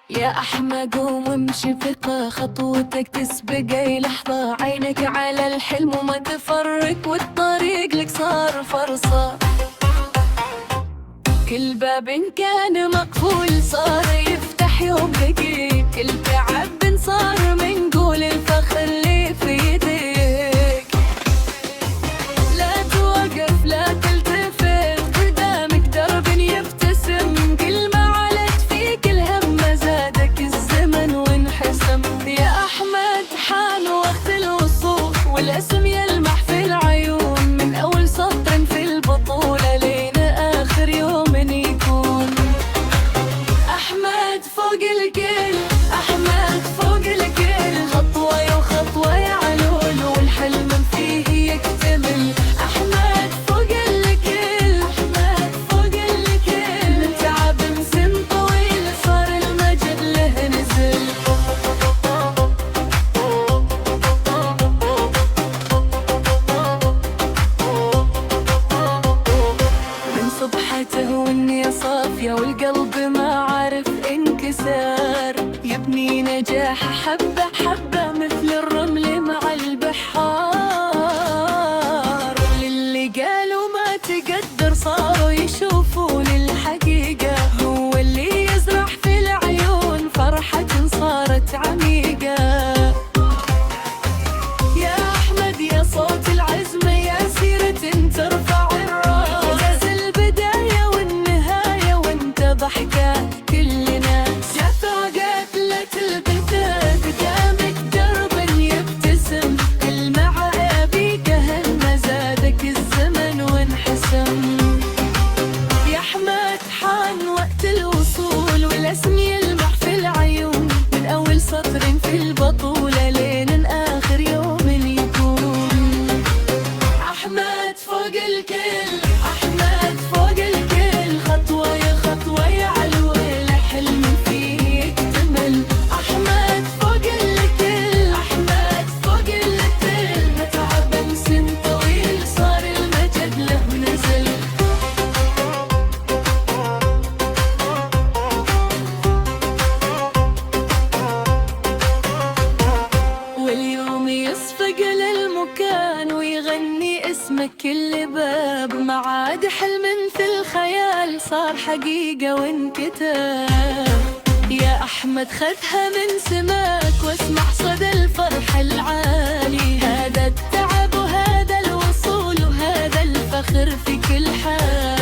يا أحمد قوم وامشي بثقة، خطوتك تسبق أي لحظة، عينك على الحلم وما تفرق، والطريق لك صار فرصة. كل باب كان مقفول صار يفتح يوم دقيق، كل تعب صار منقول، الفخر اللي في يديك. لا توقف لا تلتفت، قدامك درب يبتسم، كل ما علت فيك الهم زادك الزمن وانحسم. يا أحمد حان وقت الوصول، والاسم يلمح في العيون، من أول سطر في البطولة لين آخر يوم يكون. أحمد فوق الكل، أحمد فوق الكل، خطوة وخطوة يعلون، والحلم فيه يكتمل. أحمد فوق الكل، أحمد فوق الكل، من تعب سن طويل صار المجد له نزل. من صبحته والنية صافية، والقلب ما عارف انكسار، يبني نجاح حبة حبة مثل الرمل مع البحار. للي قالوا ما تقدر صاروا يشوفون الحقيقة، هو اللي يزرع في العيون فرحة صارت عميقة. يا أحمد يا صوت العزم، يا سيرة ترفع الراس، البداية والنهاية وانت ضحكات كل ناس. شفاقات لا تلبثك، قدامك درب يبتسم، المعايا بيك هن زادك الزمن وانحسم. يا أحمد حان وقت الوصول، والاسم يلمح في العيون، من أول سطر في البطولة لين آخر يوم يكون. أحمد فوق الكل، أحمد فوق الكل، خطوة يا خطوة يعلو، الحلم فيه يكتمل. أحمد فوق الكل، أحمد فوق الكل، متعب سن طويل صار المجد له نزل. واليوم يصفق للمكان ويغني اسمك كل باب، ما عاد حلم في الخيال صار حقيقة وانكتاب. يا أحمد خذها من سماك واسمع صدى الفرح العالي، هذا التعب وهذا الوصول وهذا الفخر في كل حال.